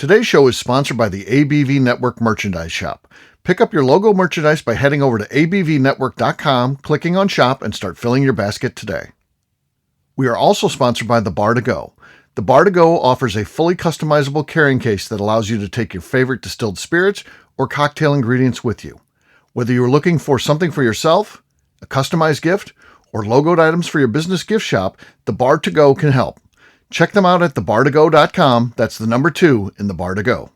Today's show is sponsored by the ABV Network Merchandise Shop. Pick up your logo merchandise by heading over to abvnetwork.com, clicking on Shop, and start filling your basket today. We are also sponsored by the Bar to Go. The Bar to Go offers a fully customizable carrying case that allows you to take your favorite distilled spirits or cocktail ingredients with you. Whether you're looking for something for yourself, a customized gift, or logoed items for your business gift shop, the Bar to Go can help. Check them out at thebar2go.com. That's the number 2 in the Bar to Go.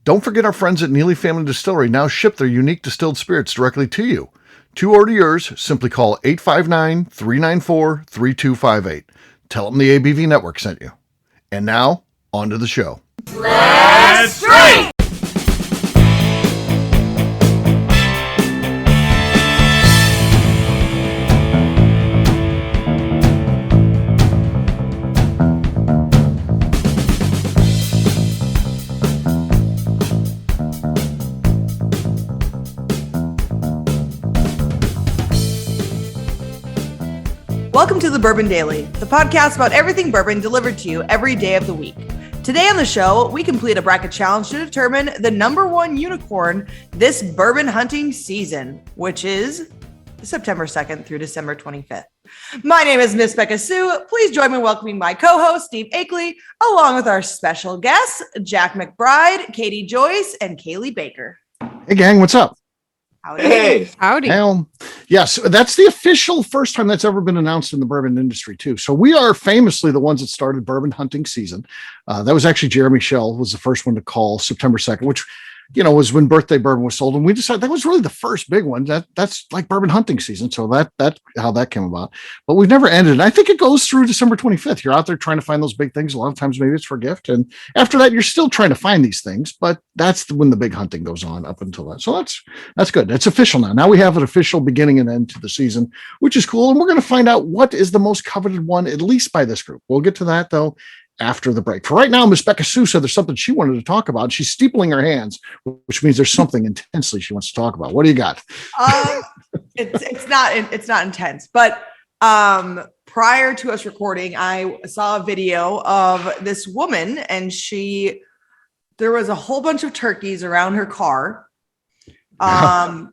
Don't forget our friends at Neely Family Distillery now ship their unique distilled spirits directly to you. To order yours, simply call 859-394-3258. Tell them the ABV Network sent you. And now, on to the show. Let's drink! Welcome to the Bourbon Daily, the podcast about everything bourbon delivered to you every day of the week. Today on the show, we complete a bracket challenge to determine the number one unicorn this bourbon hunting season, which is September 2nd through December 25th. My name is Miss Beka Sue. Please join me in welcoming my co-host, Steve Akeley, along with our special guests, Jack McBride, Katie Joyce, and Cailee Baker. Hey, gang, what's up? Howdy. Hey, howdy. Yes, that's the official first time that's ever been announced in the bourbon industry, too. So we are famously the ones that started bourbon hunting season. That was actually Jeremy Schell was the first one to call September 2nd, which, you know, was when Birthday Bourbon was sold. And we decided that was really the first big one. That's like bourbon hunting season. So that's how that came about. But we've never ended. And I think it goes through December 25th. You're out there trying to find those big things. A lot of times maybe it's for gift. And after that, you're still trying to find these things. But that's when the big hunting goes on up until that. So that's good. It's official now. Now we have an official beginning and end to the season, which is cool. And we're going to find out what is the most coveted one, at least by this group. We'll get to that, though, after the break. For right now, Miss Beka Sue said there's something she wanted to talk about. She's steepling her hands, which means there's something intensely she wants to talk about. What do you got? It's not intense, but prior to us recording, I saw a video of this woman, and there was a whole bunch of turkeys around her car.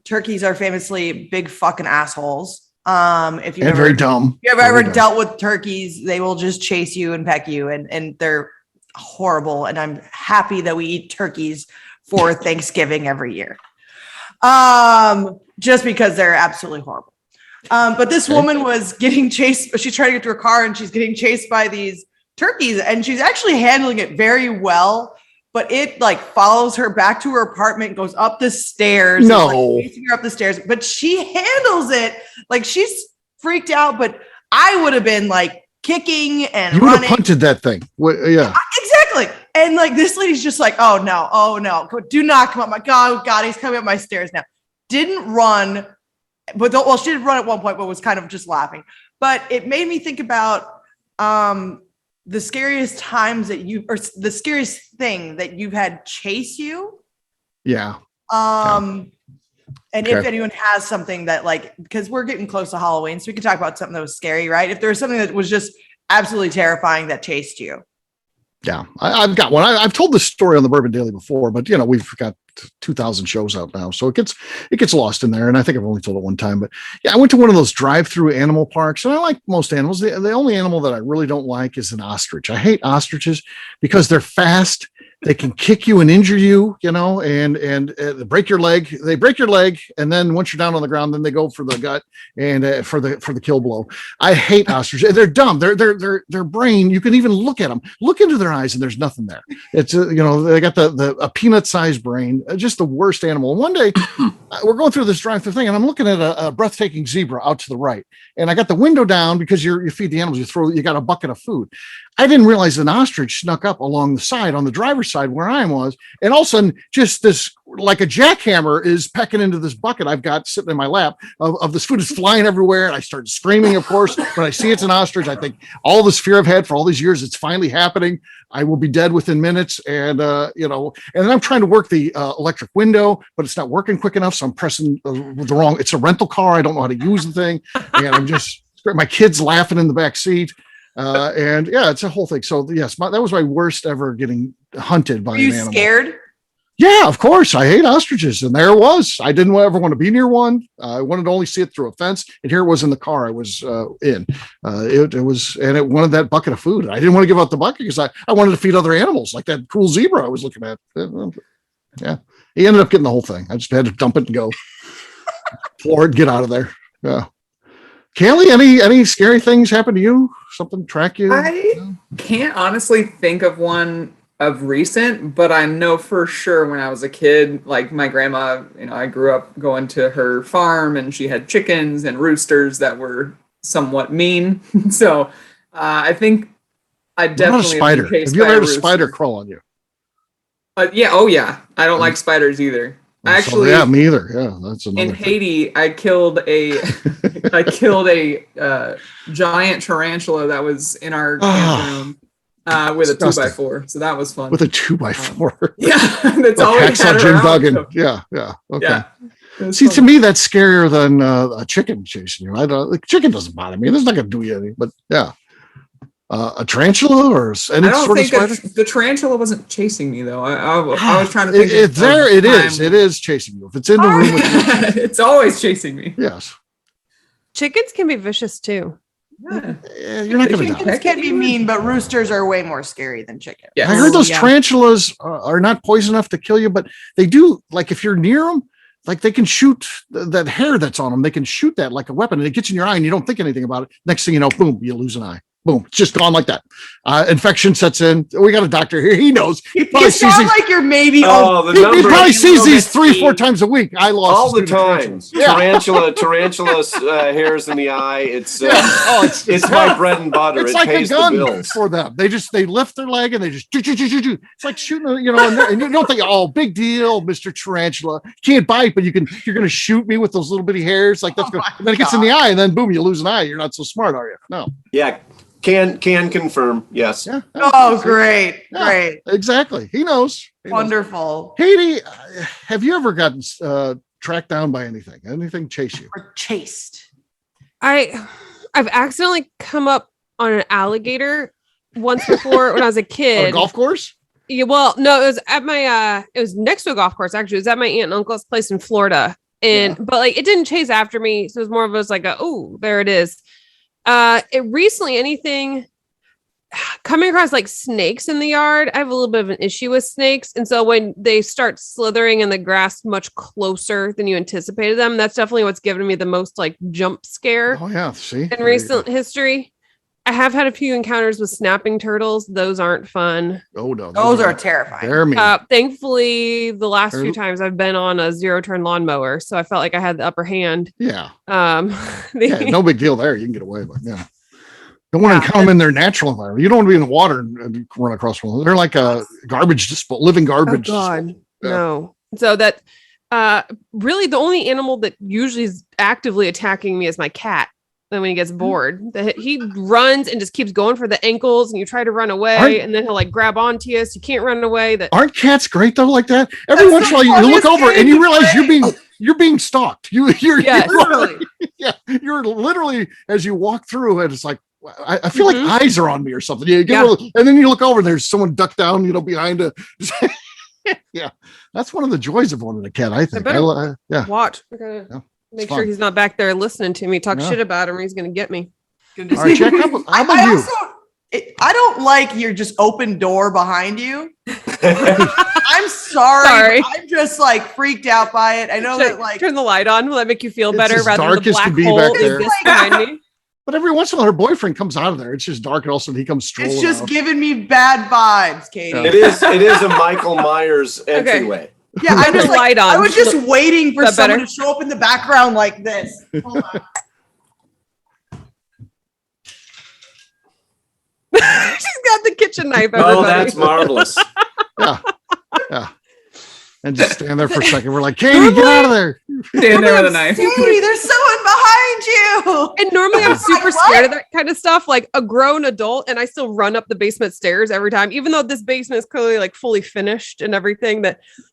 Turkeys are famously big fucking assholes. If you've very dumb. If you've ever dealt with turkeys, they will just chase you and peck you, and they're horrible. And I'm happy that we eat turkeys for Thanksgiving every year. Just because they're absolutely horrible. But this woman was getting chased. She's trying to get to her car, and she's getting chased by these turkeys, and she's actually handling it very well. But it like follows her back to her apartment, goes up the stairs. No, like, chasing her up the stairs. But she handles it like she's freaked out. But I would have been like kicking and you would running. have punted that thing. Yeah, exactly. And like this lady's just like, oh no, do not come up. My God, he's coming up my stairs now. Didn't run, but she did run at one point, but was kind of just laughing. But it made me think about the scariest times that or the scariest thing that you've had chase you. Yeah. And if anyone has something that like, because we're getting close to Halloween, so we can talk about something that was scary, right? If there was something that was just absolutely terrifying that chased you. Yeah, I've got one. I've told this story on the Bourbon Daily before, but you know, we've got 2,000 shows out now, so it gets lost in there. And I think I've only told it one time, but yeah, I went to one of those drive-through animal parks, and I like most animals. The only animal that I really don't like is an ostrich. I hate ostriches because they're fast. They can kick you and injure you, you know, and break your leg. They break your leg, and then once you're down on the ground, then they go for the gut and for the kill blow. I hate ostriches. They're dumb. Their brain. You can even look at them, look into their eyes, and there's nothing there. It's you know, they got a peanut-sized brain. Just the worst animal. And one day we're going through this drive-through thing, and I'm looking at a breathtaking zebra out to the right, and I got the window down because you feed the animals. You got a bucket of food. I didn't realize an ostrich snuck up along the side on the driver's side where I was. And all of a sudden, just this, like a jackhammer is pecking into this bucket I've got sitting in my lap of this food is flying everywhere. And I started screaming, of course, when I see it's an ostrich. I think all this fear I've had for all these years, it's finally happening. I will be dead within minutes. And, you know, and then I'm trying to work the electric window, but it's not working quick enough. So I'm pressing the wrong, it's a rental car. I don't know how to use the thing. And I'm just, my kid's laughing in the back seat. And yeah, it's a whole thing. So yes, that was my worst ever getting hunted by Were an you animal. scared? Yeah, of course. I hate ostriches. And there it was. I didn't ever want to be near one. I wanted to only see it through a fence. And here it was in the car I was in. It wanted that bucket of food. I didn't want to give out the bucket because I wanted to feed other animals, like that cool zebra I was looking at. Yeah. He ended up getting the whole thing. I just had to dump it and go. Floor it, get out of there. Yeah. Cailee, any scary things happen to you? Something track you? I can't honestly think of one of recent, but I know for sure when I was a kid, like my grandma, I grew up going to her farm and she had chickens and roosters that were somewhat mean. So I think I definitely not a spider. Have you ever had a spider crawl on you? Yeah. Oh yeah. I don't like spiders either. Actually, yeah, me either. Yeah, that's another in thing. Haiti, I killed a giant tarantula that was in our campground with disgusting. a 2x4. So that was fun. With a 2x4. Yeah, that's always had Jim around, Duggan. so. Yeah. Okay. Yeah, see, fun. to me, that's scarier than a chicken chasing you. Chicken doesn't bother me. It's not going to do you anything. But yeah. A tarantula or any I don't sort of think spider? the tarantula wasn't chasing me though. I was trying to think. It's there. It is. It is chasing you. If it's in the room with you, it's always chasing me. yes. Chickens can be vicious too. Yeah. You're not going to die. Chickens can be mean, but roosters are way more scary than chickens. Yes. I heard those Yeah. tarantulas are not poison enough to kill you, but they do. Like if you're near them, like they can shoot that hair that's on them. They can shoot that like a weapon, and it gets in your eye, and you don't think anything about it. Next thing you know, boom, you lose an eye. Boom, it's just gone like that. Infection sets in. We got a doctor here. He knows. He probably You sees sound these. like you're maybe. He probably sees these 3-4 times a week. I lost all the time. Yeah. Tarantula hairs in the eye. It's it's my bread and butter. It's it like a pays the gun bills. for them. They lift their leg and they just it's like shooting, and you don't think, oh, big deal, Mr. Tarantula. You can't bite, but you're gonna shoot me with those little bitty hairs. Like that's good. And then it gets in the eye, and then boom, you lose an eye. You're not so smart, are you? No. Yeah. Can confirm. Yes. Yeah. Oh, great. Yeah, Great. exactly. He knows. Wonderful. Haiti, have you ever gotten tracked down by anything? Anything chase you? Or chased. I've accidentally come up on an alligator once before when I was a On kid. a golf course? Yeah, well, no, it was at my it was next to a golf course actually. It was at my aunt and uncle's place in Florida. But like it didn't chase after me. So it was more of like oh, there it is. Anything coming across like snakes in the yard. I have a little bit of an issue with snakes. And so when they start slithering in the grass much closer than you anticipated them, that's definitely what's given me the most like jump scare Oh yeah. See? in recent history. I have had a few encounters with snapping turtles. Those aren't fun. Oh no. Those are terrifying. They're mean. Thankfully, the last few times I've been on a 0-turn lawnmower, so I felt like I had the upper hand. Yeah. Yeah, No big deal there. You can get away, but yeah. Don't want to encounter them in their natural environment. You don't want to be in the water and run across one. They're like a garbage disposal, living garbage. Oh God, disposal. no. So that really the only animal that usually is actively attacking me is my cat. Then when he gets bored, he runs and just keeps going for the ankles, and you try to run away, and then he'll like grab onto you, so you can't run away. Aren't cats great though, like that? Every once in a while, you look over and you realize you're being stalked. You're Literally. yeah, you're literally as you walk through, and it's like I feel like eyes are on me or something. You get and then you look over, and there's someone ducked down, behind a. Yeah, that's one of the joys of owning a cat. I think. Yeah. Watch. We're gonna make sure fun. he's not back there listening to me talk shit about him, or he's gonna get me. All right, Jack, how about you? I don't like your just open door behind you. I'm sorry. I'm just like freaked out by it. I know that like turn the light on. Will that make you feel better as rather dark than the as black can be hole back that there. exists behind me? But every once in a while, her boyfriend comes out of there. It's just dark, and all of a sudden he comes strolling. it's just out. giving me bad vibes, Katie. It is a Michael Myers entryway. Yeah, I'm just the light on. I was just waiting for Is that someone better? to show up in the background like this. Hold on. She's got the kitchen knife. Oh, Everybody. that's marvelous. Yeah. And just stand there for a second. We're like, Katie, get out of there. Stand there with a knife. Katie, there's someone behind you. And normally I'm super What? scared of that kind of stuff, like a grown adult, and I still run up the basement stairs every time, even though this basement is clearly like fully finished and everything.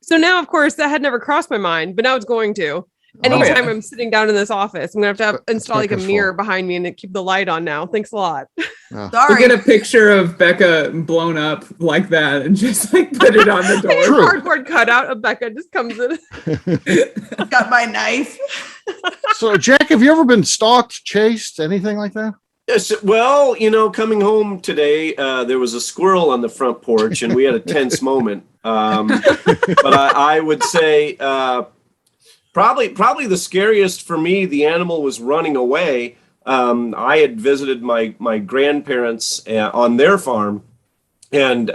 So now, of course, that had never crossed my mind, but now it's going to. Anytime I'm sitting down in this office, I'm gonna have to install like a mirror behind me and keep the light on now. Thanks a lot. Yeah. Sorry. We'll get a picture of Beka blown up like that and just like put it on the door. True. Cardboard cutout of Beka just comes in. Got my knife. So, Jack, have you ever been stalked, chased, anything like that? Yes, well, coming home today, there was a squirrel on the front porch, and we had a tense moment. But I would say probably the scariest for me, the animal was running away. I had visited my grandparents on their farm, and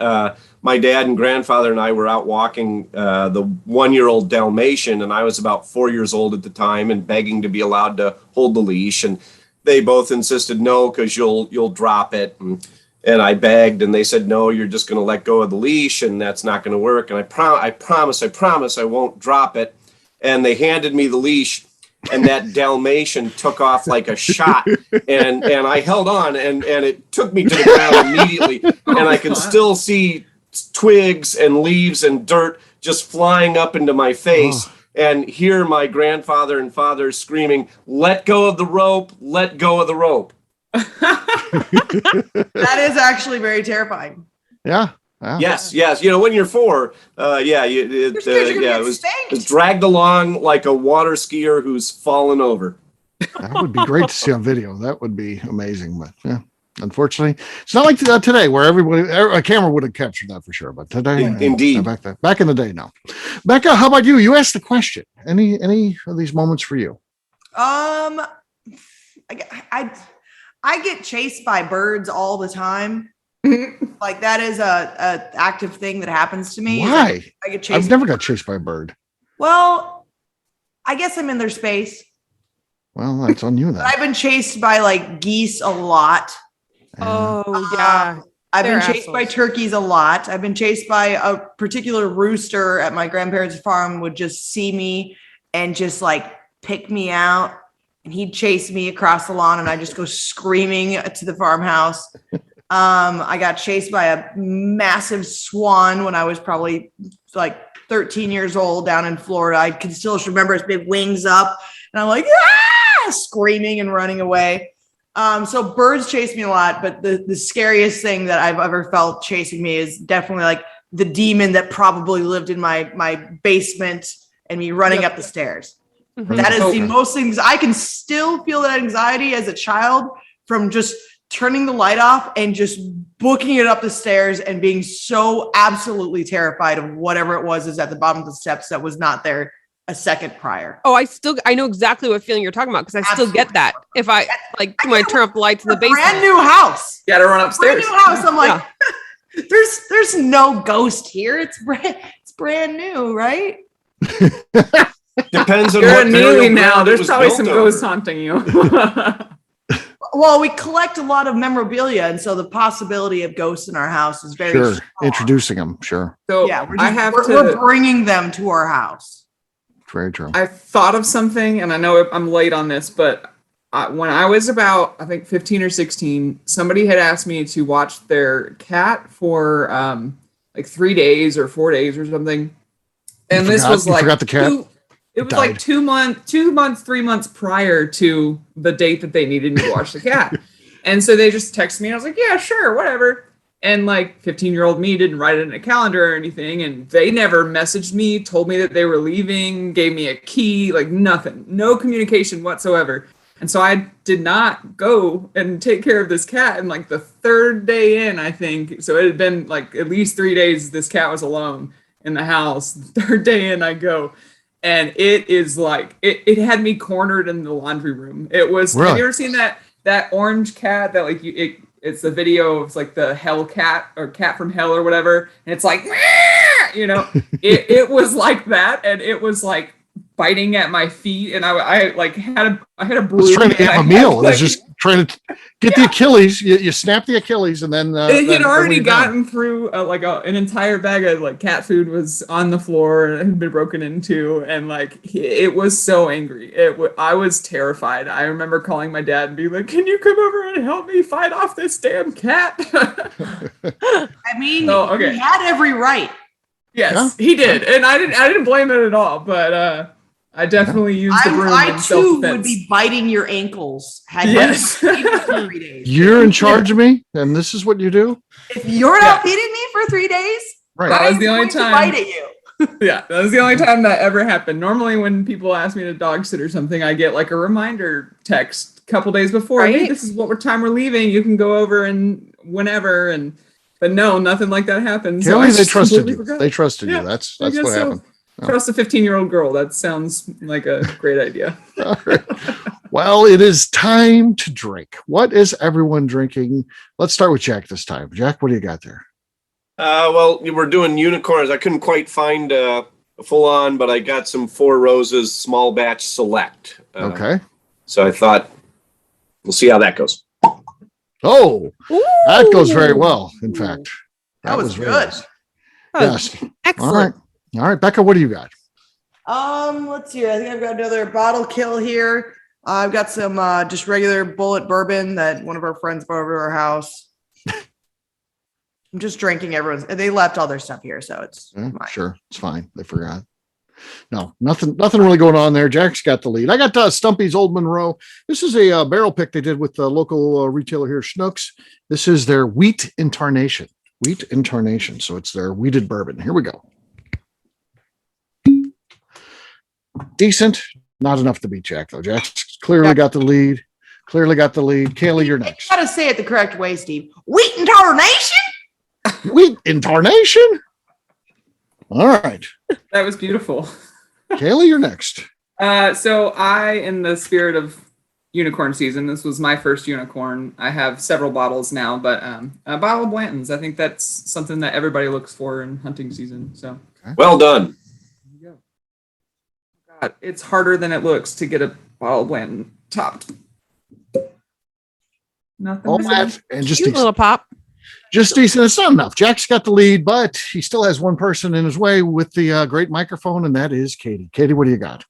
my dad and grandfather and I were out walking the 1-year-old Dalmatian, and I was about 4 years old at the time, and begging to be allowed to hold the leash, and they both insisted no, because you'll drop it. And I begged, and they said, no, you're just going to let go of the leash, and that's not going to work. And I promise I won't drop it. And they handed me the leash, and that Dalmatian took off like a shot. And I held on, and it took me to the ground immediately. And I could still see twigs and leaves and dirt just flying up into my face. And hear my grandfather and father screaming, let go of the rope, let go of the rope. That is actually very terrifying. Yeah. Yes. When you're 4, it was dragged along like a water skier who's fallen over. That would be great to see on video. That would be amazing. But yeah, unfortunately, it's not like today where a camera would have captured that for sure. But today, indeed, back in the day, no. Beka, how about you? You asked the question. Any of these moments for you? I get chased by birds all the time. Like that is a active thing that happens to me. Why? I get chased. I've never got chased by a bird. Well, I guess I'm in their space. Well, that's on you then. But I've been chased by like geese a lot. Oh, yeah. I've They're been chased by turkeys a lot. I've been chased by a particular rooster at my grandparents' farm would just see me and just like pick me out. And he'd chase me across the lawn and I just go screaming to the farmhouse. I got chased by a massive swan when I was probably like 13 years old down in Florida. I can still remember his big wings up and I'm like, screaming and running away. So birds chase me a lot, but the scariest thing that I've ever felt chasing me is definitely like the demon that probably lived in my basement and me running up the stairs. Mm-hmm. That is the most things I can still feel that anxiety as a child from just turning the light off and just booking it up the stairs and being so absolutely terrified of whatever it was is at the bottom of the steps that was not there a second prior. Oh, I know exactly what feeling you're talking about because I still get that. If I when I turn off the lights in the basement. Brand new house. You gotta run upstairs. Brand new house. I'm like, there's no ghost here. It's brand new, right? Depends on You're what a Neely now. now. There's probably some ghosts haunting you. Well, we collect a lot of memorabilia, and so the possibility of ghosts in our house is very sure. strong. Introducing them, sure. So yeah, we're we're bringing them to our house. Very true. I thought of something, and I know I'm late on this, but when I was about, I think 15 or 16, somebody had asked me to watch their cat for like 3 days or 4 days or something. And this was like forgot the cat. It was like 3 months prior to the date that they needed me to watch the cat. And so they just texted me. I was like, yeah, sure, whatever. And like 15-year-old me didn't write it in a calendar or anything. And they never messaged me, told me that they were leaving, gave me a key, like nothing, no communication whatsoever. And so I did not go and take care of this cat. And like the third day in, I think, so it had been like at least 3 days this cat was alone in the house. The third day in, I go. And it is like, it had me cornered in the laundry room. It was, really? Have you ever seen that orange cat that like, it's the video of like the hell cat or cat from hell or whatever. And it's like, you know, it was like that. And it was like biting at my feet. And I had a bruise. It was trying to get a meal. It was just trying to get the Achilles. You snap the Achilles and then it had already gotten through an entire bag of like cat food was on the floor and it had been broken into, and like it was so angry. I was terrified. I remember calling my dad and being like, "Can you come over and help me fight off this damn cat?" I mean, he had every right. Yes, he did, and I didn't blame it at all. But I definitely use the broom I in too self-defense. would be biting your ankles. Had Yes. you feeding me for 3 days. You're in charge of me, and this is what you do? If you're not feeding me for 3 days, Right. That was I'm the only going to time. bite at you. Yeah, that was the only time that ever happened. Normally, when people ask me to dog sit or something, I get like a reminder text a couple days before. Hey, Right. this is what time we're leaving. You can go over and whenever. But no, nothing like that happened. So I Kelly, they just trusted completely you. forgot. They trusted Yeah, you. That's I guess what so. happened. Oh. Trust a 15-year-old girl. That sounds like a great idea. All right. Well, it is time to drink. What is everyone drinking? Let's start with Jack this time. Jack, what do you got there? Well, we're doing unicorns. I couldn't quite find a full on, but I got some Four Roses small batch select. Okay. So I thought we'll see how that goes. Oh, that goes very well. In fact, That was very good. nice. Oh, Yes. excellent. All right, Becca, what do you got? Let's see. I think I've got another bottle kill here. I've got some just regular bullet bourbon that one of our friends brought over to our house. I'm just drinking everyone's. They left all their stuff here, so it's Yeah, mine. sure, it's fine. They forgot. No, nothing really going on there. Jack's got the lead. I got Stumpy's Old Monroe. This is a barrel pick they did with the local retailer here, Schnucks. This is their wheat incarnation. So it's their wheated bourbon. Here we go. Decent, not enough to beat Jack though. Jack's clearly got the lead. Kaylee, you're next. You gotta say it the correct way, Steve. Wheat and tarnation. Wheat incarnation. All right, That was beautiful. Kaylee, you're next. So I, in the spirit of unicorn season, this was my first unicorn. I have several bottles now, but a bottle of Blanton's. I think that's something that everybody looks for in hunting season. So Well done. there you go. God, it's harder than it looks to get a bottle of Blanton topped. Nothing. All to that say. and just Cute decent. little pop. Just decent. It's not enough. Jack's got the lead, but he still has one person in his way with the great microphone, and that is Katie. Katie, what do you got?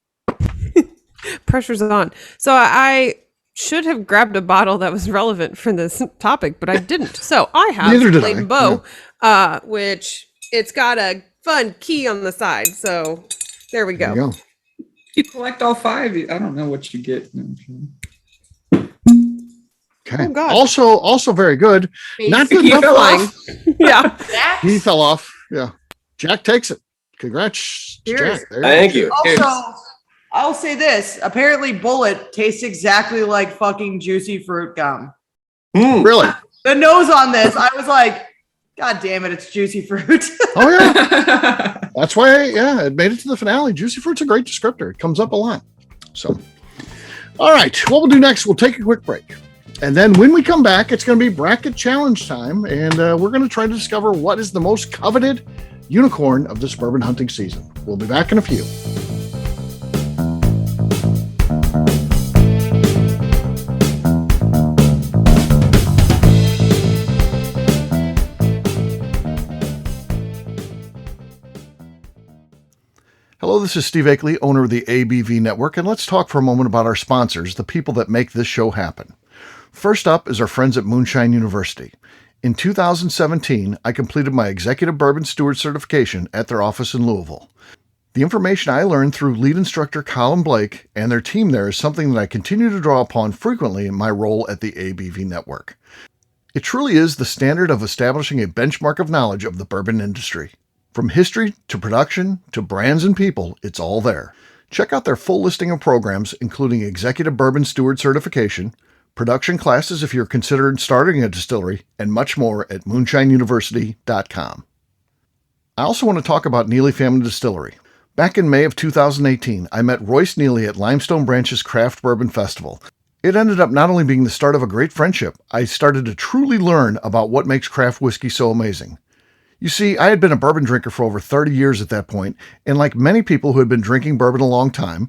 Pressure's on. So I should have grabbed a bottle that was relevant for this topic, but I didn't. So I have Neither did Leighton I. Bow, which it's got a fun key on the side. So there we There go. you go. You collect all five. I don't know what you get. Okay. Oh, God. Also very good. Not good He enough. fell Flying. off. Yeah. He fell off. Yeah. Jack takes it. Congrats, Cheers. Jack. There Thank go. you. Also, I'll say this. Apparently, Bullet tastes exactly like fucking juicy fruit gum. Really? The nose on this, I was like, God damn it, it's juicy fruit. Oh yeah. That's why. Yeah, it made it to the finale. Juicy fruit's a great descriptor. It comes up a lot. So, all right. What we'll do next? We'll take a quick break. And then when we come back, it's going to be bracket challenge time. And we're going to try to discover what is the most coveted unicorn of this bourbon hunting season. We'll be back in a few. Hello, this is Steve Akeley, owner of the ABV Network, and let's talk for a moment about our sponsors, the people that make this show happen. First up is our friends at Moonshine University. In 2017, I completed my Executive Bourbon Steward certification at their office in Louisville. The information I learned through lead instructor Colin Blake and their team there is something that I continue to draw upon frequently in my role at the ABV Network. It truly is the standard of establishing a benchmark of knowledge of the bourbon industry. From history to production to brands and people, it's all there. Check out their full listing of programs, including Executive Bourbon Steward certification, production classes if you're considering starting a distillery, and much more at moonshineuniversity.com. I also want to talk about Neely Family Distillery. Back in May of 2018, I met Royce Neely at Limestone Branch's Craft Bourbon Festival. It ended up not only being the start of a great friendship, I started to truly learn about what makes craft whiskey so amazing. You see, I had been a bourbon drinker for over 30 years at that point, and like many people who had been drinking bourbon a long time,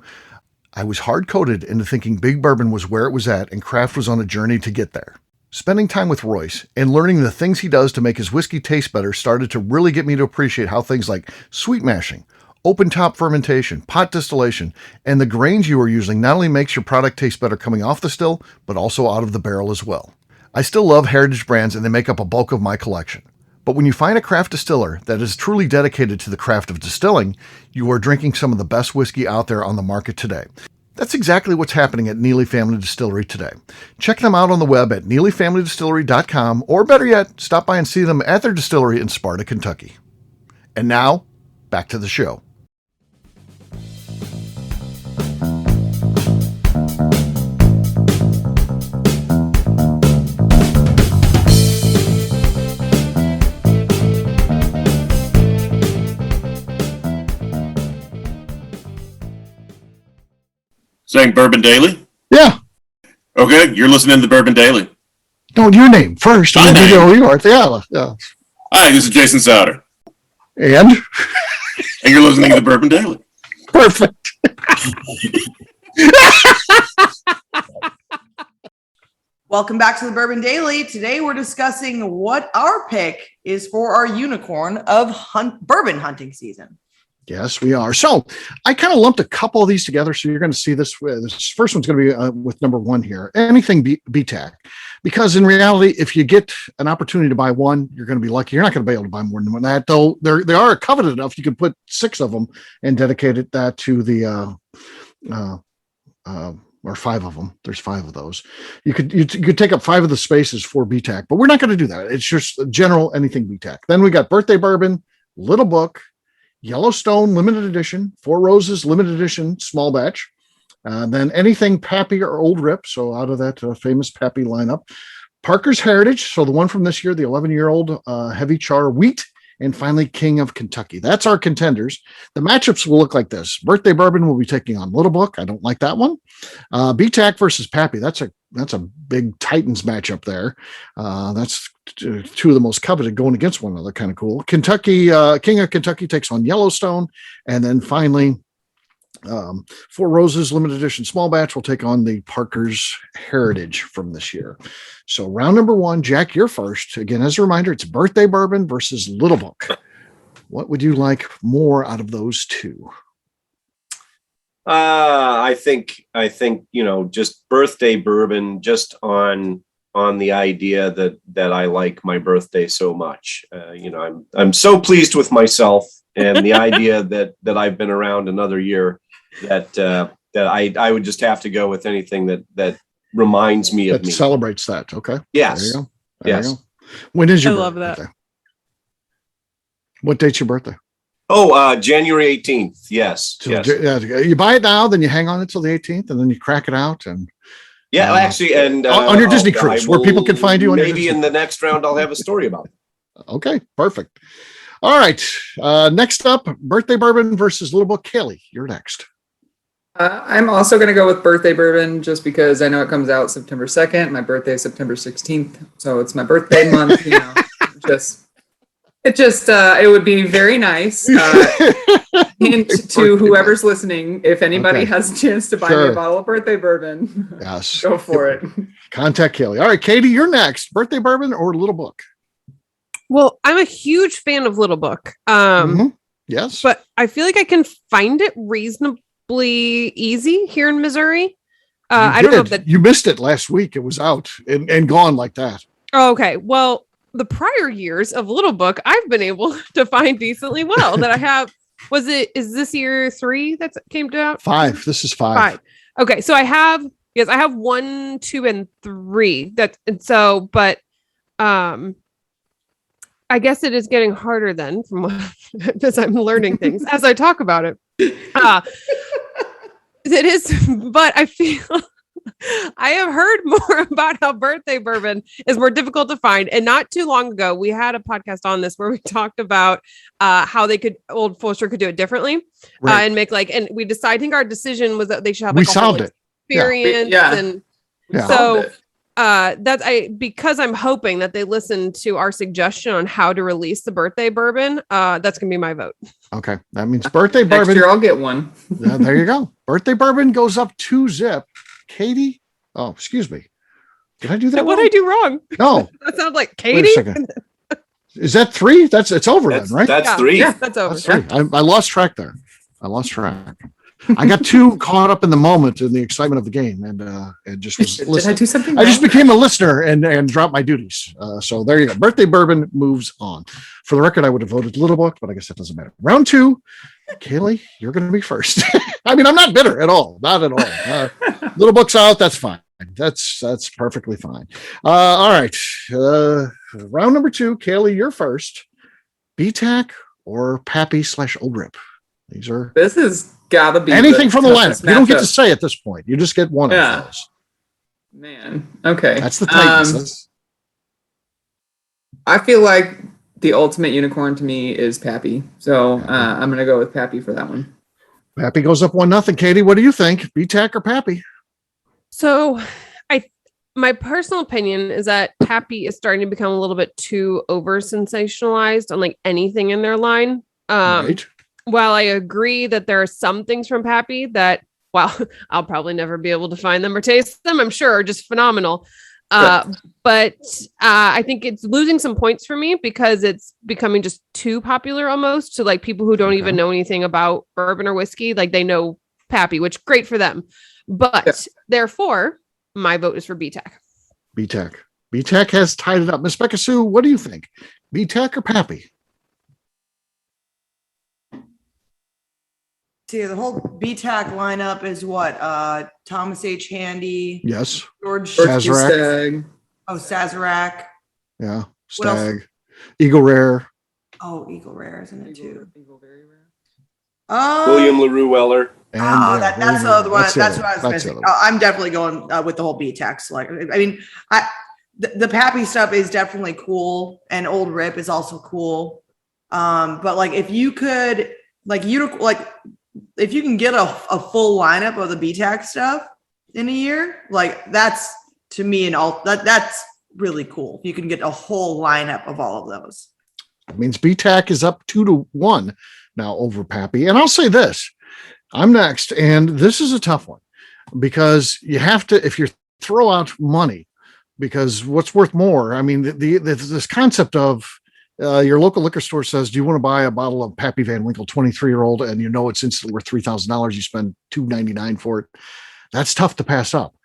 I was hard-coded into thinking big bourbon was where it was at and craft was on a journey to get there. Spending time with Royce and learning the things he does to make his whiskey taste better started to really get me to appreciate how things like sweet mashing, open top fermentation, pot distillation, and the grains you are using not only makes your product taste better coming off the still, but also out of the barrel as well. I still love heritage brands and they make up a bulk of my collection. But when you find a craft distiller that is truly dedicated to the craft of distilling, you are drinking some of the best whiskey out there on the market today. That's exactly what's happening at Neely Family Distillery today. Check them out on the web at neelyfamilydistillery.com, or better yet, stop by and see them at their distillery in Sparta, Kentucky. And now, back to the show. Saying Bourbon Daily? Yeah. Okay, you're listening to the Bourbon Daily. No, your name first. My name? You are. Yeah. Hi, this is Jason Souter. And? And you're listening to the Bourbon Daily. Perfect. Welcome back to the Bourbon Daily. Today we're discussing what our pick is for our unicorn of bourbon hunting season. Yes, we are. So I kind of lumped a couple of these together. So you're going to see this. This first one's going to be with number one here. Anything BTAC. Because in reality, if you get an opportunity to buy one, you're going to be lucky. You're not going to be able to buy more than that, though. They are coveted enough. You can put 6 of them and dedicate that to the or 5 of them. There's 5 of those. You could take up 5 of the spaces for BTAC, but we're not going to do that. It's just general anything BTAC. Then we got Birthday Bourbon, Little Book, Yellowstone limited edition, Four Roses limited edition, small batch. Then anything Pappy or Old Rip. So out of that famous Pappy lineup, Parker's Heritage. So the one from this year, the 11-year-old heavy char wheat, and finally King of Kentucky. That's our contenders. The matchups will look like this. Birthday Bourbon will be taking on Little Book. I don't like that one. BTAC versus Pappy. That's a big Titans matchup there. That's 2 of the most coveted going against one another. Kind of cool. Kentucky, King of Kentucky takes on Yellowstone. And then finally, Four Roses limited edition small batch will take on the Parker's Heritage from this year. So round number 1, Jack, you're first. Again, as a reminder, it's Birthday Bourbon versus Little Book. What would you like more out of those 2? I think just Birthday Bourbon, just on the idea that I like my birthday so much. I'm so pleased with myself and the idea that I've been around another year that I would just have to go with anything that reminds me of me. Celebrates that. Okay. Yes. There you go. Yes. You go. When is your I love birthday? that. What date's your birthday? Oh, January 18th. Yes. So, yes. yeah, you buy it now, then you hang on until the 18th, and then you crack it out. And Yeah, actually, and on your Disney cruise, where people can find you. On maybe in the next round, I'll have a story about it. Okay, perfect. All right. Next up, Birthday Bourbon versus Little Book. Cailee, you're next. I'm also going to go with Birthday Bourbon just because I know it comes out September 2nd. My birthday is September 16th. So it's my birthday month, it would be very nice. Hint to whoever's listening, if anybody has a chance to buy me a bottle of Birthday Bourbon, yes, go for it. Contact Cailee. All right, Katie, you're next. Birthday Bourbon or Little Book? Well, I'm a huge fan of Little Book. Yes. But I feel like I can find it reasonably easy here in Missouri. I don't know if that you missed it last week. It was out and gone like that. Oh, okay. Well, the prior years of Little Book, I've been able to find decently well that I have. Is this year 3 that came out? 5. This is 5. Okay. So I have 1, 2, and 3 but I guess it is getting harder then as I'm learning things as I talk about it. It is, but I feel I have heard more about how Birthday Bourbon is more difficult to find. And not too long ago, we had a podcast on this where we talked about how Old Forester could do it differently and make and we decided, I think our decision was that they should have we solved it experience. Yeah. And yeah. So because I'm hoping that they listen to our suggestion on how to release the Birthday Bourbon. That's gonna be my vote. Okay, that means Birthday Next Bourbon. year I'll get one. Yeah, there you go. Birthday Bourbon goes up 2-zip. Katie, oh, excuse me. Did I do that? What did I do wrong? No, That sounds like wait Katie. a second. Is that 3? It's over then, right? That's 3. Yeah, that's over. That's 3. I lost track there. I got too caught up in the moment and the excitement of the game, and just was Did I listening. do something? I just wrong? became a listener and dropped my duties. So there you go. Birthday bourbon moves on. For the record, I would have voted Little Book, but I guess that doesn't matter. Round 2, Cailee, you're going to be first. I mean, I'm not bitter at all. Not at all. Little Book's out. That's fine. That's perfectly fine. All right. Round number 2, Cailee, you're first. BTAC or Pappy / Old Rip? These are This has got to be anything from the lineup. toughest You don't get to matchup. say at this point. You just get one Yeah. of those. Man, okay. That's the tightness. I feel like the ultimate unicorn to me is Pappy. So I'm going to go with Pappy for that one. Pappy goes up 1-0. Katie, what do you think? BTAC or Pappy? So my personal opinion is that Pappy is starting to become a little bit too over sensationalized on like anything in their line. Right. While I agree that there are some things from Pappy that, well, I'll probably never be able to find them or taste them, I'm sure are just phenomenal. But I think it's losing some points for me because it's becoming just too popular almost to like people who don't even know anything about bourbon or whiskey. Like they know Pappy, which great for them. But therefore, my vote is for BTAC. BTAC. BTAC has tied it up. Miss Beka Sue, what do you think? BTAC or Pappy? See, the whole BTAC lineup is what? Thomas H. Handy, Yes. George Sazerac. Stag. Sazerac. Yeah. What else? Stag. Eagle Rare. Oh, Eagle Rare, isn't it too? Eagle very rare. William LaRue Weller. And, That's the other one. That's what I was That's missing. I'm definitely going with the whole BTAC select. I mean, the Pappy stuff is definitely cool, and Old Rip is also cool. But like, if you could, if you can get a full lineup of the BTAC stuff in a year, like that's to me that's really cool. If you can get a whole lineup of all of those. That means BTAC is up 2-1 now over Pappy. And I'll say this, I'm next. And this is a tough one because you have to, if you throw out money, because what's worth more? I mean, this concept of your local liquor store says, do you want to buy a bottle of Pappy Van Winkle 23-year-old? And you know, it's instantly worth $3,000. You spend $299 for it. That's tough to pass up.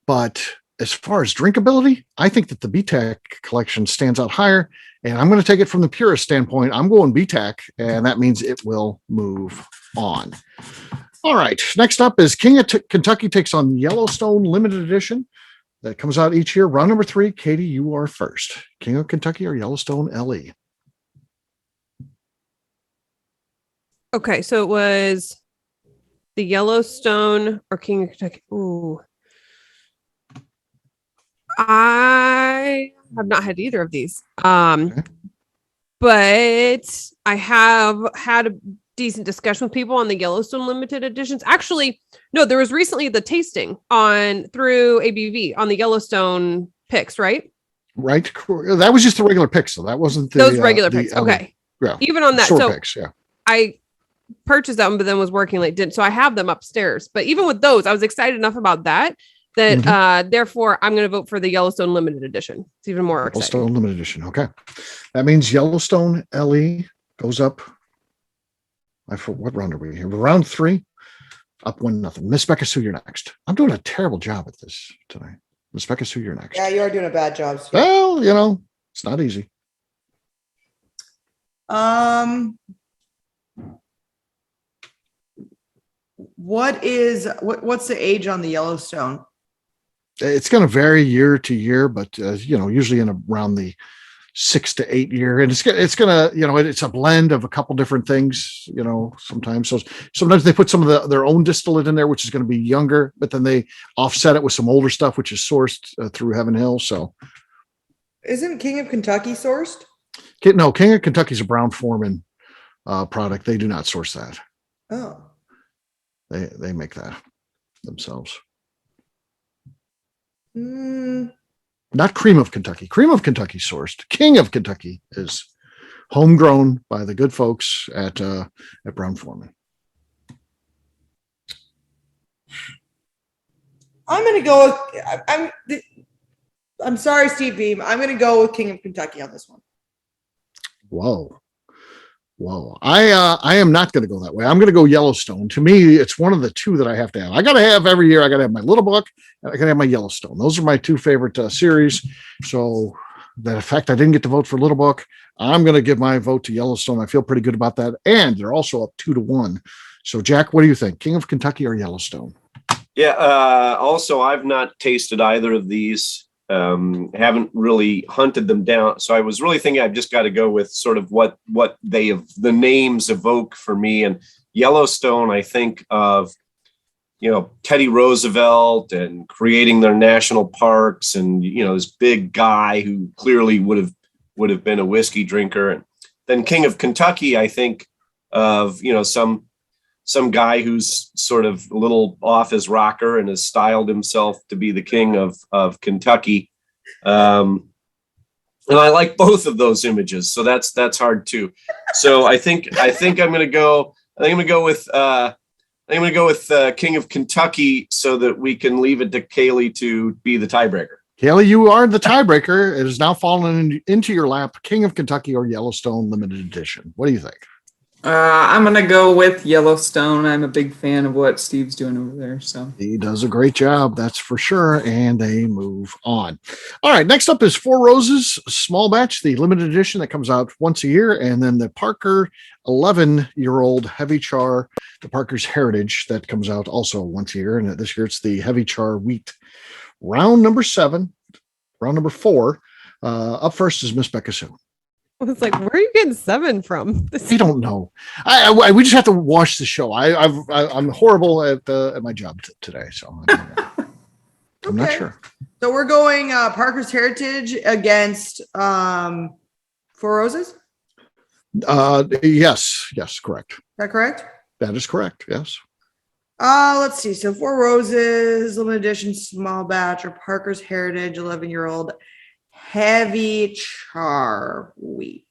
But as far as drinkability, I think that the BTAC collection stands out higher. And I'm going to take it from the purist standpoint. I'm going BTAC, and that means it will move on. All right. Next up is King of Kentucky takes on Yellowstone Limited Edition. That comes out each year. Round number 3. Katie, you are first. King of Kentucky or Yellowstone LE? Okay, so it was the Yellowstone or King of Kentucky. Ooh. I have not had either of these. Okay. But I have had a decent discussion with people on the Yellowstone limited editions. Actually, no, there was recently the tasting through ABV on the Yellowstone picks, right? Right. That was just the regular picks, so that wasn't those regular picks. Okay. Yeah. Even on that. Short So picks, yeah. I purchased them, but then was working late. So I have them upstairs. But even with those, I was excited enough about that therefore I'm going to vote for the Yellowstone limited edition. It's even more exciting. Yellowstone limited edition. Okay. That means Yellowstone LE goes up. What round are we here? Round 3, up 1-0. Miss Beka Sue, you're next. I'm doing a terrible job at this tonight. Miss Beka Sue, you're next. Yeah, you are doing a bad job. Steve. Well, it's not easy. What's the age on the Yellowstone? It's going to vary year to year, but usually in around the 6 to 8 year, and it's going to it's a blend of a couple different things. Sometimes they put some of their own distillate in there, which is going to be younger, but then they offset it with some older stuff, which is sourced through Heaven Hill. So, isn't King of Kentucky sourced? No, King of Kentucky is a Brown Forman product. They do not source that. Oh. They make that themselves. Not Cream of Kentucky. Cream of Kentucky sourced. King of Kentucky is homegrown by the good folks at Brown Forman. I'm going to go with, I'm sorry, Steve Beam. I'm going to go with King of Kentucky on this one. Whoa. Whoa, I am not going to go that way. I'm going to go Yellowstone. To me, it's one of the two that I have to have. I got to have every year. I got to have my Little Book, and I got to have my Yellowstone. Those are my two favorite series. So, the fact I didn't get to vote for Little Book, I'm going to give my vote to Yellowstone. I feel pretty good about that, and they're also up 2-1. So, Jack, what do you think? King of Kentucky or Yellowstone? Yeah. Also, I've not tasted either of these. Haven't really hunted them down. So I was really thinking I've just got to go with sort of what the names evoke for me. And Yellowstone, I think of, Teddy Roosevelt and creating their national parks, and, this big guy who clearly would have been a whiskey drinker. And then King of Kentucky, I think of, some guy who's sort of a little off his rocker and has styled himself to be the king of Kentucky. And I like both of those images. So that's hard too. So I think I'm going to go with King of Kentucky so that we can leave it to Cailee to be the tiebreaker. Cailee, you are the tiebreaker. It has now fallen into your lap. King of Kentucky or Yellowstone limited edition. What do you think? I'm going to go with Yellowstone. I'm a big fan of what Steve's doing over there. So he does a great job, that's for sure. And they move on. All right. Next up is Four Roses Small Batch, the limited edition that comes out once a year. And then the Parker 11-year-old Heavy Char, the Parker's Heritage, that comes out also once a year. And this year it's the Heavy Char Wheat. Round number 4. Up first is Miss Beka Sue. I was like, where are you getting 7 from? I don't know. We just have to watch the show. I'm horrible at my job today, so I'm not sure. So we're going Parker's Heritage against Four Roses. Yes, correct. Is that correct? That is correct. Yes. Let's see. So Four Roses limited edition small batch or Parker's Heritage 11-year-old Heavy Char Wheat.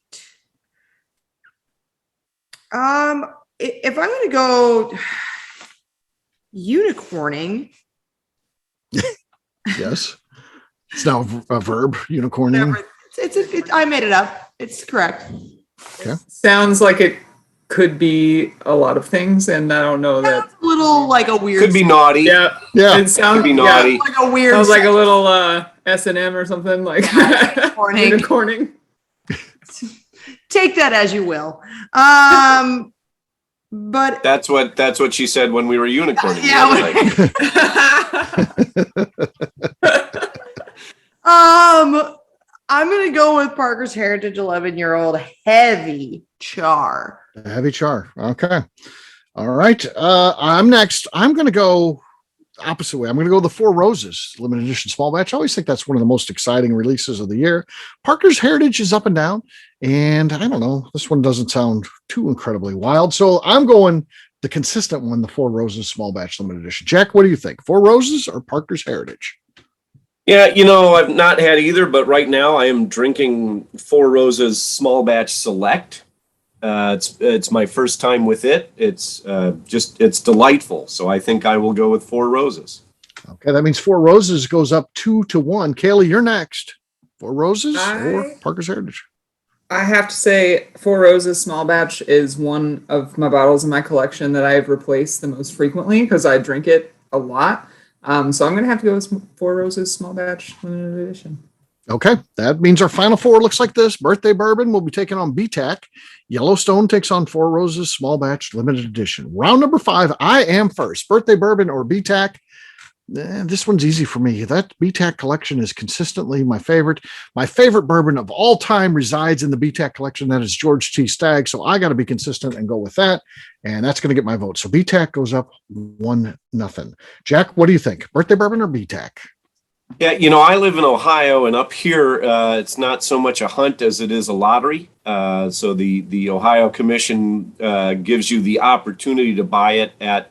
If I'm going to go unicorning. Yes. It's now a verb, unicorning. I made it up. It's correct. Okay. Sounds like it could be a lot of things, and I don't know that. Sounds a little like a weird. Could be naughty. Yeah. Yeah. It sounds Could be naughty. Like a weird. Sounds like a little S&M or something like unicorning. Take that as you will. But that's what she said when we were unicorning. Yeah. I'm gonna go with Parker's Heritage 11-year-old Heavy Char. Heavy Char. Okay. All right. I'm next. I'm going to go opposite way. I'm going to go the Four Roses limited edition small batch. I always think that's one of the most exciting releases of the year. Parker's Heritage is up and down, and I don't know. This one doesn't sound too incredibly wild. So I'm going the consistent one, the Four Roses small batch limited edition. Jack, what do you think? Four Roses or Parker's Heritage? Yeah, I've not had either, but right now I am drinking Four Roses Small Batch Select. It's my first time with it. It's delightful. So I think I will go with Four Roses. Okay, that means Four Roses goes up 2-1. Cailee, you're next. Four Roses or Parker's Heritage? I have to say, Four Roses Small Batch is one of my bottles in my collection that I've replaced the most frequently because I drink it a lot. So I'm going to have to go with Four Roses Small Batch Limited Edition. Okay, that means our final four looks like this. Birthday Bourbon will be taking on BTAC. Yellowstone takes on Four Roses Small Batch Limited Edition. Round number 5, I am first. Birthday Bourbon or BTAC? This one's easy for me. That BTAC collection is consistently my favorite. My favorite bourbon of all time resides in the BTAC collection. That is George T. Stagg. So I got to be consistent and go with that. And that's going to get my vote. So BTAC goes up 1-0. Jack, what do you think? Birthday Bourbon or BTAC? Yeah, I live in Ohio, and up here, it's not so much a hunt as it is a lottery. So the Ohio Commission gives you the opportunity to buy it at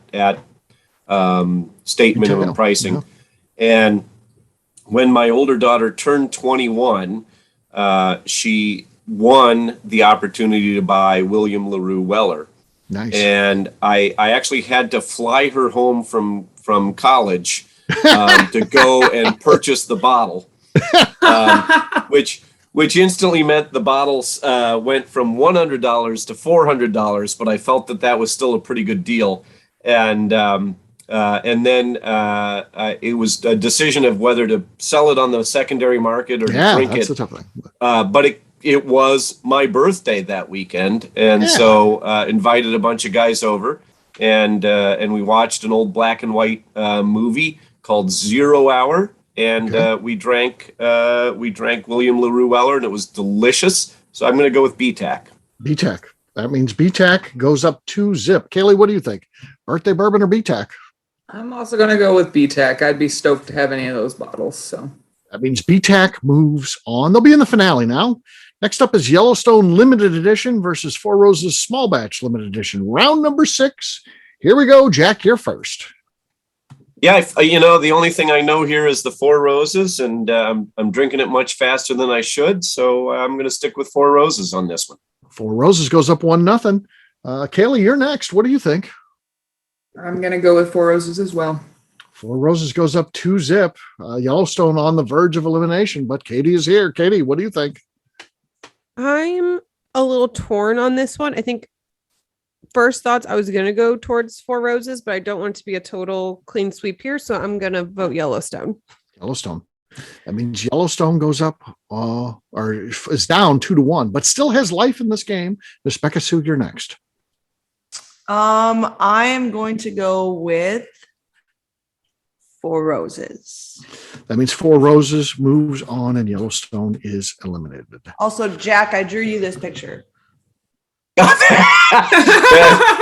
state minimum pricing. Yeah. And when my older daughter turned 21, she won the opportunity to buy William LaRue Weller. Nice. And I actually had to fly her home from college to go and purchase the bottle, which which instantly meant the bottles went from $100 to $400, but I felt that was still a pretty good deal. And then it was a decision of whether to sell it on the secondary market or to drink that's it. a tough thing. But it was my birthday that weekend, and so invited a bunch of guys over, and we watched an old black and white movie called 0 Hour, and we drank William LaRue Weller, and it was delicious. So I'm going to go with BTAC. BTAC. That means BTAC goes up 2 zip. Cailee, what do you think? Birthday bourbon or BTAC? I'm also going to go with BTAC. I'd be stoked to have any of those bottles. So that means BTAC moves on. They'll be in the finale now. Next up is Yellowstone Limited Edition versus Four Roses Small Batch Limited Edition. Round number 6. Here we go. Jack, you're first. Yeah, the only thing I know here is the Four Roses, and I'm drinking it much faster than I should, so I'm going to stick with Four Roses on this one. Four Roses goes up 1-0. Cailee, you're next. What do you think? I'm going to go with Four Roses as well. Four Roses goes up 2 zip. Yellowstone on the verge of elimination, but Katie is here. Katie, what do you think? I'm a little torn on this one. I think first thoughts, I was going to go towards Four Roses, but I don't want it to be a total clean sweep here. So I'm going to vote Yellowstone. Yellowstone. That means Yellowstone goes up or is down 2-1, but still has life in this game. Miss Beka Sue, you're next. I am going to go with Four Roses. That means Four Roses moves on and Yellowstone is eliminated. Also, Jack, I drew you this picture.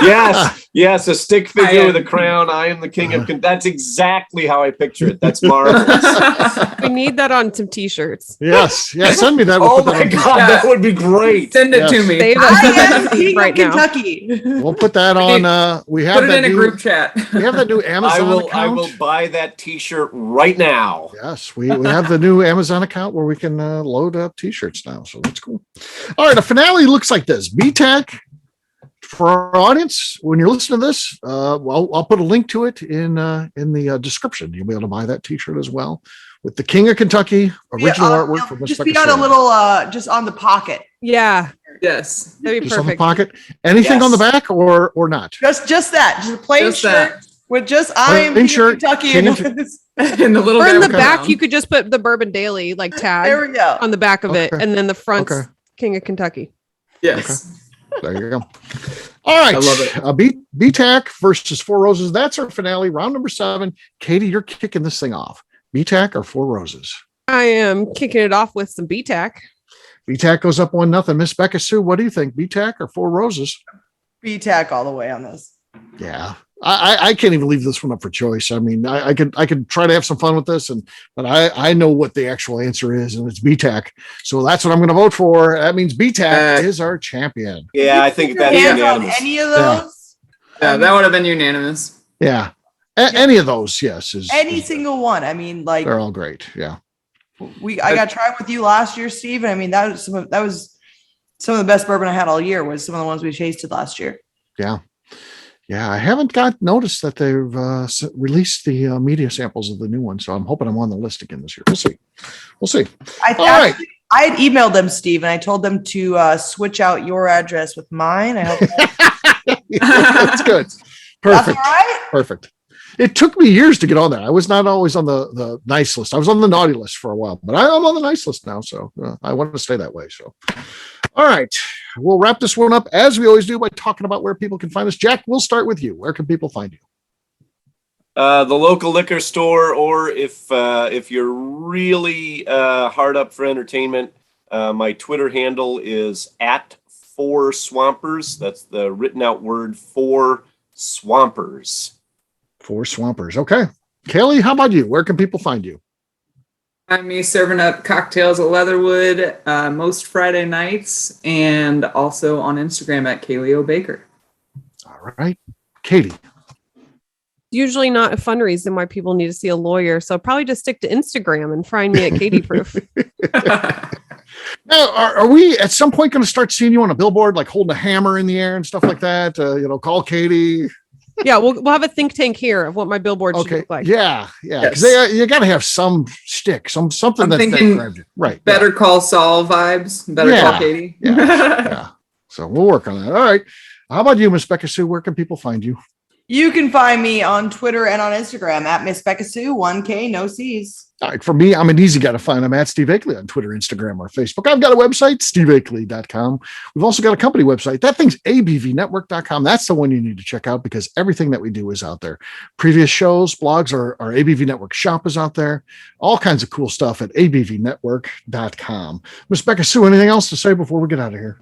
yes, a stick figure with a crown. I am the king of. That's exactly how I picture it. That's marvelous. We need that on some t-shirts. Yes, send me that. Oh my God, that would be great. Send it to me. Save I am that king right of now. Kentucky. We'll put that on. We have Put it that in a group chat. We have that new Amazon account. I will buy that T-shirt right now. Yes, we have the new Amazon account where we can load up T-shirts now. So that's cool. All right, a finale looks like this. BTAC. For our audience, when you're listening to this, I'll put a link to it in the description. You'll be able to buy that T-shirt as well with the King of Kentucky original artwork from Miss just Beka be on Sue. a little, just on the pocket. Yeah, Yes. that'd be Just on the perfect. pocket. Anything on the back or not? Just that. Just a plain Just shirt that. with just I am Plain King shirt, of Kentucky. King And of- In the little Or in the guy back, crown. you could just put the Bourbon Daily tag there we go. on the back of it, Okay. and then the front's Okay. King of Kentucky. Yes. There you go. All right. I love it. BTAC versus Four Roses. That's our finale. Round number 7. Katie, you're kicking this thing off. BTAC or Four Roses? I am kicking it off with some BTAC. BTAC goes up 1-0. Miss Beka Sue, what do you think? BTAC or Four Roses? BTAC all the way on this. Yeah. I can't even leave this one up for choice. I mean, I could try to have some fun with this, but I know what the actual answer is, and it's BTAC. So that's what I'm going to vote for. That means BTAC is our champion. Yeah, I think that's Hands on unanimous. any of those? Yeah, that would have been unanimous. Yeah. Any of those, yes. Any single one. I mean, like they're all great. Yeah. I got tried with you last year, Steve. And I mean, that was some of the best bourbon I had all year. Was some of the ones we tasted last year. Yeah. Yeah, I haven't got noticed that they've released the media samples of the new one, so I'm hoping I'm on the list again this year. We'll see. I had emailed them, Steve, and I told them to switch out your address with mine. I hope That's good. Perfect. that's all right. Perfect. It took me years to get on there. I was not always on the nice list. I was on the naughty list for a while, but I'm on the nice list now, so I want to stay that way. So, all right, we'll wrap this one up as we always do by talking about where people can find us. Jack, we'll start with you. Where can people find you? The local liquor store, or if you're really hard up for entertainment, my Twitter handle is @4swampers. That's the written out word for swampers. 4 Swampers. Okay. Cailee, how about you? Where can people find you? I'm me serving up cocktails at Leatherwood most Friday nights, and also on Instagram at Cailee O. Baker. All right. Katie. Usually not a fun reason why people need to see a lawyer. So probably just stick to Instagram and find me at Katie Proof. Now, are we at some point going to start seeing you on a billboard, like holding a hammer in the air and stuff like that? Call Katie. Yeah, we'll have a think tank here of what my billboard should Okay. look like. Yeah. Because Yes. you got to have some shtick, something I'm that thinking grabs you. Right. Better Call Saul vibes. Better Yeah. Call Katie. Yeah. Yeah. So we'll work on that. All right. How about you, Miss Beka Sue? Where can people find you? You can find me on Twitter and on Instagram at Miss Beka Sue, 1K, no C's. All right. For me, I'm an easy guy to find. I'm at Steve Akeley on Twitter, Instagram, or Facebook. I've got a website, steveakeley.com. We've also got a company website. That thing's abvnetwork.com. That's the one you need to check out because everything that we do is out there. Previous shows, blogs, our ABV Network shop is out there. All kinds of cool stuff at abvnetwork.com. Miss Beka Sue, anything else to say before we get out of here?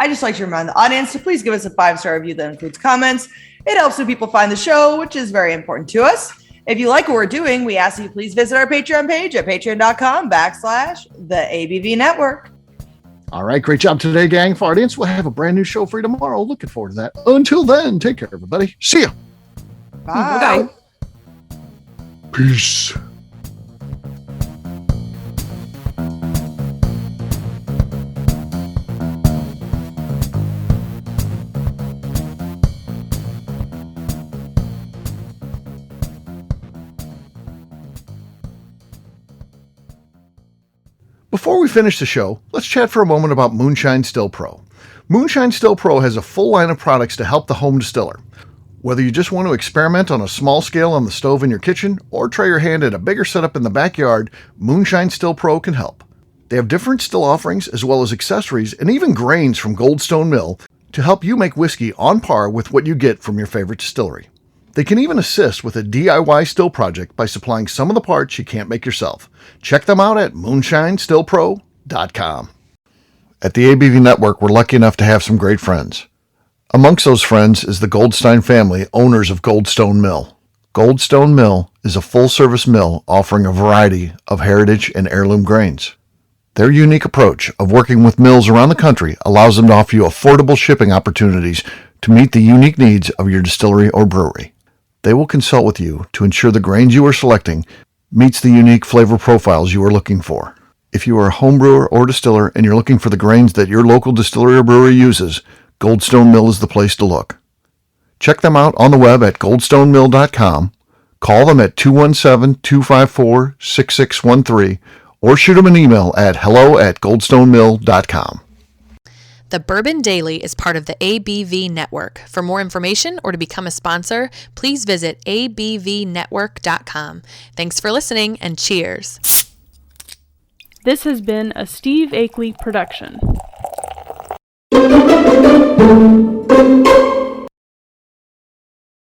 I just like to remind the audience to please give us a 5-star review that includes comments. It helps when people find the show, which is very important to us. If you like what we're doing, we ask that you please visit our Patreon page at patreon.com/the ABV Network. All right. Great job today, gang. For our audience, we'll have a brand new show for you tomorrow. Looking forward to that. Until then, take care, everybody. See ya. Bye. Peace. Before we finish the show, let's chat for a moment about Moonshine Still Pro. Moonshine Still Pro has a full line of products to help the home distiller. Whether you just want to experiment on a small scale on the stove in your kitchen or try your hand at a bigger setup in the backyard, Moonshine Still Pro can help. They have different still offerings as well as accessories and even grains from Goldstone Mill to help you make whiskey on par with what you get from your favorite distillery. They can even assist with a DIY still project by supplying some of the parts you can't make yourself. Check them out at moonshinestillpro.com. At the ABV Network, we're lucky enough to have some great friends. Amongst those friends is the Goldstein family, owners of Goldstone Mill. Goldstone Mill is a full-service mill offering a variety of heritage and heirloom grains. Their unique approach of working with mills around the country allows them to offer you affordable shipping opportunities to meet the unique needs of your distillery or brewery. They will consult with you to ensure the grains you are selecting meets the unique flavor profiles you are looking for. If you are a home brewer or distiller and you're looking for the grains that your local distillery or brewery uses, Goldstone Mill is the place to look. Check them out on the web at goldstonemill.com, call them at 217-254-6613, or shoot them an email at hello@goldstonemill.com. The Bourbon Daily is part of the ABV Network. For more information or to become a sponsor, please visit abvnetwork.com. Thanks for listening and cheers. This has been a Steve Akeley production.